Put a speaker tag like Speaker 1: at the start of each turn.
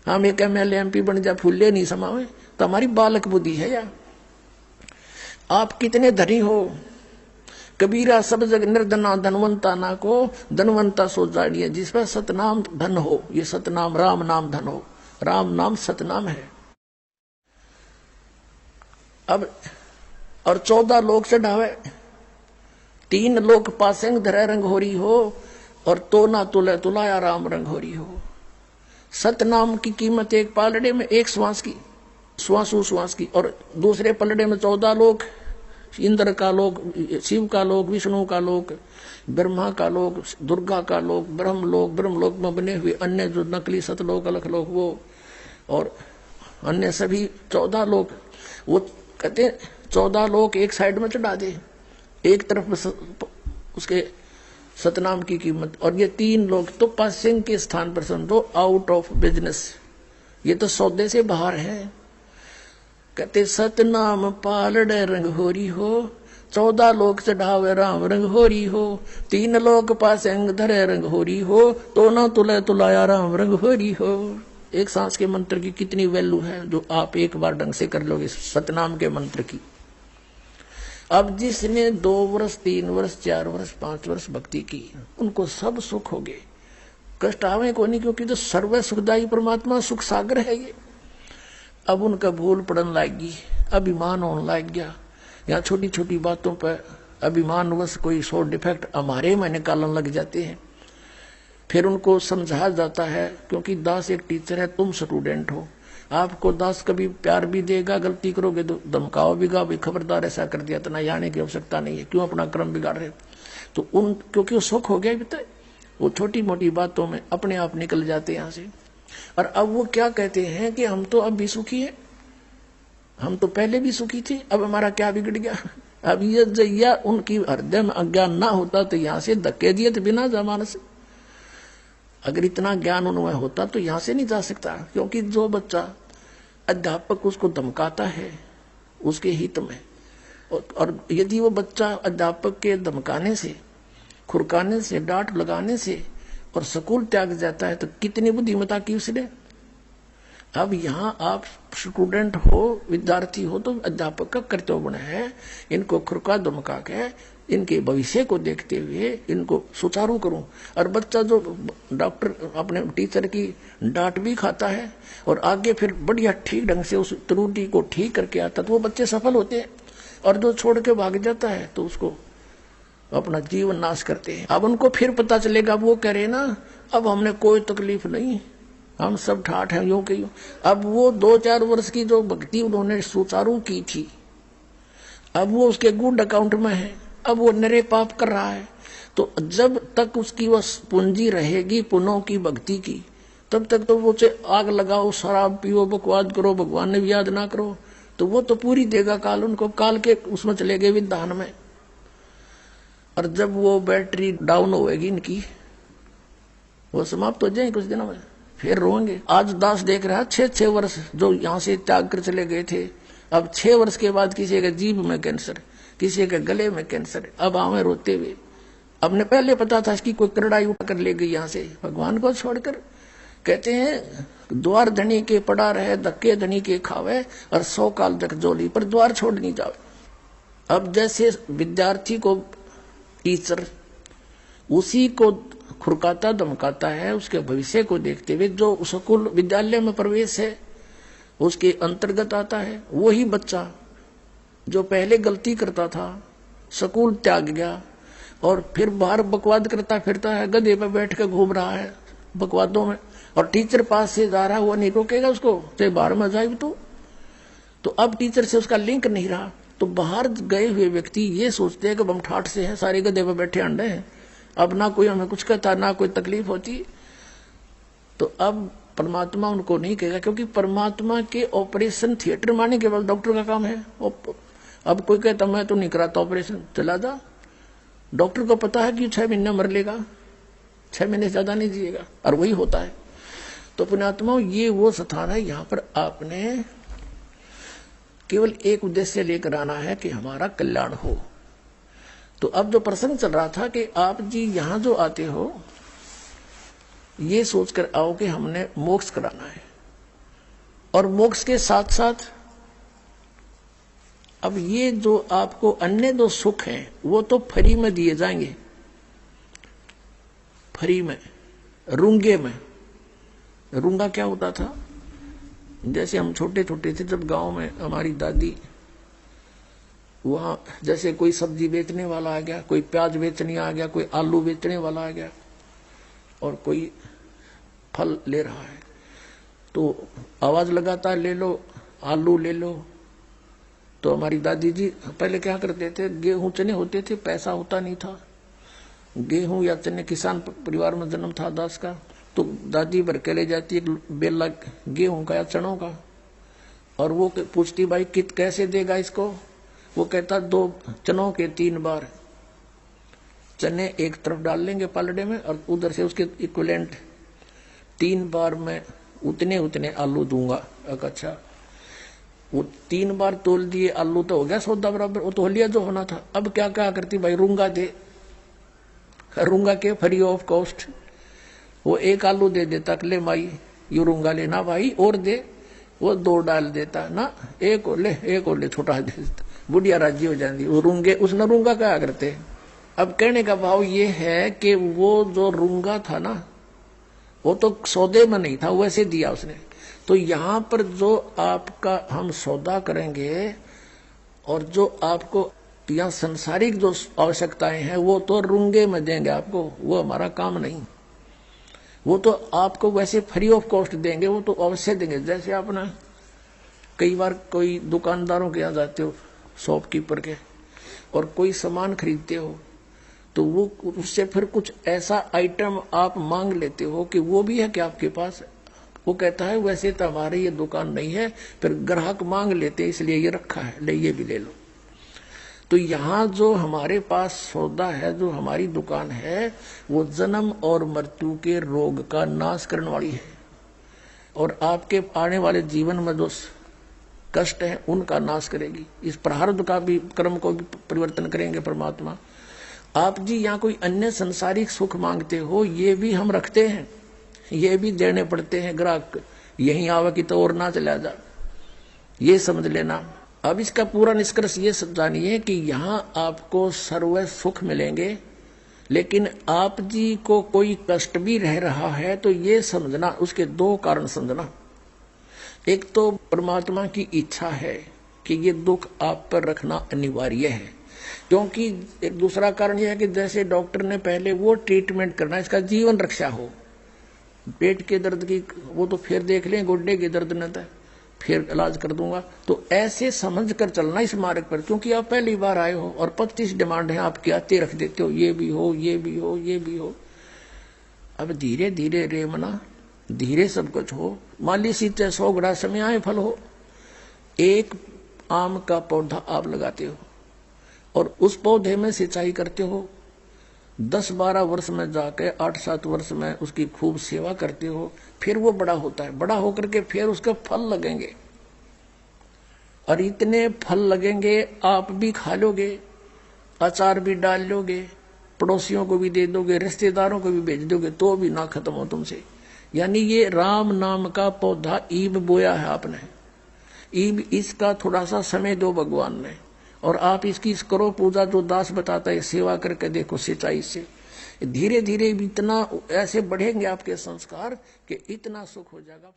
Speaker 1: हम एक MLA MP बन जा फूले नहीं समावे, तो हमारी बालक बुद्धि है यार। आप कितने धनी हो, कबीरा सब जग निर्धना धनवंता ना को, धनवंता सो जाड़िए जिस पर सतनाम धन हो। ये सतनाम राम नाम धन हो, राम नाम सतनाम है। अब और 14 लोग चढ़ावे, 3 लोग पासेंग धरे रंग हो रही हो, और तो ना तुले तुलाया राम रंग हो रही हो। सतनाम की कीमत एक पालड़े में 1 श्वास की, श्वास की, और दूसरे पलड़े में 14 लोग, इंद्र का लोक, शिव का लोक, विष्णु का लोक, ब्रह्मा का लोक, दुर्गा का लोक, ब्रह्मलोक में बने हुए अन्य जो नकली सतलोक अलख लोक वो, और अन्य सभी 14 लोक। वो कहते 14 लोक एक साइड में चढ़ा दे, एक तरफ उसके सतनाम की कीमत, और ये 3 लोग तो पासिंग के स्थान पर समझो, आउट ऑफ बिजनेस, ये तो सौदे से बाहर है। कहते सतनाम पालड़े रंग होरी हो, 14 लोग चढ़ावे राम रंग होरी हो, 3 लोग पासेंग धरे रंग होरी हो, तो ना तुले तुलाया राम रंग होरी हो। एक सांस के मंत्र की कितनी वैल्यू है जो आप एक बार ढंग से कर लोगे सतनाम के मंत्र की। अब जिसने 2 वर्ष 3 वर्ष 4 वर्ष 5 वर्ष भक्ति की, उनको सब सुख हो गए, कष्ट आवे को नहीं, क्योंकि तो सर्व सुखदायी परमात्मा सुख सागर है ये। अब उनका भूल पड़न लागी, अभिमान होने लग गया, यहाँ छोटी छोटी बातों पर अभिमानवश कोई 100 डिफेक्ट हमारे में निकालने लग जाते हैं। फिर उनको समझाया जाता है, क्योंकि दास एक टीचर है, तुम स्टूडेंट हो, आपको दास कभी प्यार भी देगा, गलती करोगे तो धमकाओ भी गा, भाई खबरदार ऐसा कर दिया, इतना जाने की आवश्यकता नहीं है, क्यों अपना क्रम बिगाड़ रहे। तो उन क्योंकि वो सुख हो गया बीता, वो छोटी मोटी बातों में अपने आप निकल जाते यहाँ से। और अब वो क्या कहते हैं कि हम तो अब भी सुखी है, हम तो पहले भी सुखी थे, अब हमारा क्या बिगड़ गया। अब ये जैया उनकी हृदय में अज्ञान ना होता तो यहाँ से धक्के दिए तो बिना जमाने से, अगर इतना ज्ञान उनमें होता तो यहाँ से नहीं जा सकता। क्योंकि जो बच्चा अध्यापक उसको धमकाता है उसके हित में, और यदि वो बच्चा अध्यापक के धमकाने से, खुरकाने से, डांट लगाने से और स्कूल त्याग जाता है तो कितनी बुद्धिमता की उसने। अब यहाँ आप स्टूडेंट हो, विद्यार्थी हो, तो अध्यापक का कर्तव्य है इनको खुरका धमका के इनके भविष्य को देखते हुए इनको सुचारू करूं। और बच्चा जो डॉक्टर अपने टीचर की डांट भी खाता है और आगे फिर बढ़िया ठीक ढंग से उस त्रुटि को ठीक करके आता तो वो बच्चे सफल होते हैं, और जो छोड़ के भाग जाता है तो उसको अपना जीवन नाश करते हैं। अब उनको फिर पता चलेगा, वो कह रहे ना अब हमने कोई तकलीफ नहीं, हम सब ठाठ हैं यूं के यूं। अब वो 2-4 वर्ष की जो भक्ति उन्होंने सुचारू की थी, अब वो उसके गुड अकाउंट में है, अब वो नरे पाप कर रहा है। तो जब तक उसकी वह पूंजी रहेगी पुनों की भक्ति की, तब तक तो वो आग लगाओ, शराब पियो, बकवाद करो, भगवान ने भी याद ना करो, तो वो तो पूरी देगा काल उनको, काल के उसमें चले गए विधान में। और जब वो बैटरी डाउन होएगी इनकी, वो समाप्त हो जाए कुछ दिनों में, फिर रोएंगे। आज दास देख रहा है 6-6 वर्ष जो यहाँ से त्याग कर चले गए थे, अब 6 वर्ष के बाद किसी के जीभ में कैंसर, किसी के गले में कैंसर, अब आवे रोते हुए। अब ने पहले पता था इसकी कोई करड़ाई उठा कर ले गई यहाँ से भगवान को छोड़कर। कहते हैं द्वार धनी के पड़ा रहे, धक्के धनी के खावे, और 100 काल तक जोली पर द्वार छोड़ नहीं जावे। अब जैसे विद्यार्थी को टीचर उसी को खुरकाता धमकाता है, उसके भविष्य को देखते हुए, जो स्कूल विद्यालय में प्रवेश है उसके अंतर्गत आता है, वही बच्चा जो पहले गलती करता था, स्कूल त्याग गया और फिर बाहर बकवाद करता फिरता है, गधे पे बैठ के घूम रहा है बकवादों में, और टीचर पास से जा रहा है, वो नहीं रोकेगा उसको, चाहे बाहर में जाए तो अब टीचर से उसका लिंक नहीं रहा। तो बाहर गए हुए व्यक्ति ये सोचते हैं कि हम ठाठ से हैं, सारे गधे पे बैठे अंडे हैं, अब ना कोई हमें कुछ कहता, ना कोई तकलीफ होती। तो अब परमात्मा उनको नहीं कहेगा, क्योंकि परमात्मा के ऑपरेशन थिएटर माने केवल डॉक्टर का काम है। अब कोई कहता मैं तो नहीं कराता ऑपरेशन, चला जा, डॉक्टर को पता है कि 6 महीने मर लेगा, 6 महीने ज्यादा नहीं जिएगा, और वही होता है। तो पुण्यात्मा ये वो स्थान है, यहाँ पर आपने केवल एक उद्देश्य लेकर आना है कि हमारा कल्याण हो। तो अब जो प्रसंग चल रहा था कि आप जी यहाँ जो आते हो ये सोचकर आओ कि हमने मोक्ष कराना है, और मोक्ष के साथ साथ अब ये जो आपको अन्य दो सुख हैं वो तो फ्री में दिए जाएंगे, फ्री में, रूंगे में। रूंगा क्या होता था, जैसे हम छोटे छोटे थे जब गांव में हमारी दादी, वहां जैसे कोई सब्जी बेचने वाला आ गया, कोई प्याज बेचने आ गया, कोई आलू बेचने वाला आ गया और कोई फल ले रहा है, तो आवाज लगाता है ले लो आलू ले लो। तो हमारी दादी जी पहले क्या करते थे, गेहूं चने होते थे, पैसा होता नहीं था, गेहूं या चने, किसान परिवार में जन्म था दास का, तो दादी भर के ले जाती एक बेला गेहूं का या चनों का, और वो पूछती भाई कित कैसे देगा इसको, वो कहता 2 चनों के 3 बार, चने एक तरफ डाल लेंगे पलड़े में और उधर से उसके इक्विवेलेंट 3 बार मैं उतने उतने आलू दूंगा। अच्छा, वो 3 बार तोल दिए आलू तो हो गया सौदा बराबर, वो तो लिया जो होना था। अब क्या क्या करती भाई, रूंगा दे, रूंगा के फ्री ऑफ कॉस्ट, वो 1 आलू दे देता, ले माई यू रूंगा लेना भाई और दे, वो 2 डाल देता ना, एक और ले छोटा दे देता, बुढ़िया राजी हो जाती। वो रूंगे उसने रूंगा क्या करते। अब कहने का भाव ये है कि वो जो रूंगा था ना वो तो सौदे में नहीं था, वैसे दिया उसने। तो यहां पर जो आपका हम सौदा करेंगे और जो आपको यहाँ संसारिक जो आवश्यकताएं हैं वो तो रूंगे में देंगे आपको, वो हमारा काम नहीं, वो तो आपको वैसे फ्री ऑफ कॉस्ट देंगे, वो तो अवश्य देंगे। जैसे आप ना कई बार कोई दुकानदारों के यहाँ जाते हो, शॉपकीपर के, और कोई सामान खरीदते हो तो वो उससे फिर कुछ ऐसा आइटम आप मांग लेते हो कि वो भी है कि आपके पास, वो कहता है वैसे तो हमारी ये दुकान नहीं है, फिर ग्राहक मांग लेते इसलिए ये रखा है, ले ये भी ले लो। तो यहाँ जो हमारे पास सौदा है, जो हमारी दुकान है, वो जन्म और मृत्यु के रोग का नाश करने वाली है और आपके आने वाले जीवन में जो कष्ट है उनका नाश करेगी। इस प्रारब्ध का भी, कर्म को भी परिवर्तन करेंगे परमात्मा। आप जी यहाँ कोई अन्य संसारिक सुख मांगते हो, ये भी हम रखते हैं, ये भी देने पड़ते हैं। ग्राहक यहीं आवे कि तो और ना चला जा, ये समझ लेना। अब इसका पूरा निष्कर्ष ये जानिए कि यहाँ आपको सर्व सुख मिलेंगे, लेकिन आप जी को कोई कष्ट भी रह रहा है तो ये समझना, उसके 2 कारण समझना। एक तो परमात्मा की इच्छा है कि ये दुख आप पर रखना अनिवार्य है, क्योंकि एक दूसरा कारण यह है कि जैसे डॉक्टर ने पहले वो ट्रीटमेंट करना, इसका जीवन रक्षा हो। पेट के दर्द की वो तो फिर देख लें, गोड्डे के दर्द न था फिर इलाज कर दूंगा। तो ऐसे समझ कर चलना इस मार्ग पर, क्योंकि आप पहली बार आए हो और 25 डिमांड है आपकी, आते रख देते हो, ये भी हो ये भी हो ये भी हो। अब धीरे धीरे रे मना, धीरे सब कुछ हो। माली सीते 100 घड़ा समय आए फल हो। एक आम का पौधा आप लगाते हो और उस पौधे में सिंचाई करते हो, 10-12 वर्ष में जाके 8-7 वर्ष में उसकी खूब सेवा करते हो, फिर वो बड़ा होता है। बड़ा होकर के फिर उसके फल लगेंगे और इतने फल लगेंगे आप भी खा लोगे, अचार भी डाल लोगे, पड़ोसियों को भी दे दोगे, रिश्तेदारों को भी भेज दोगे, तो भी ना खत्म हो तुमसे। यानी ये राम नाम का पौधा ईब बोया है आपने, ईब इसका थोड़ा सा समय दो भगवान ने, और आप इसकी करो पूजा जो दास बताता है, सेवा करके देखो सिंचाई से। धीरे धीरे इतना ऐसे बढ़ेंगे आपके संस्कार कि इतना सुख हो जाएगा।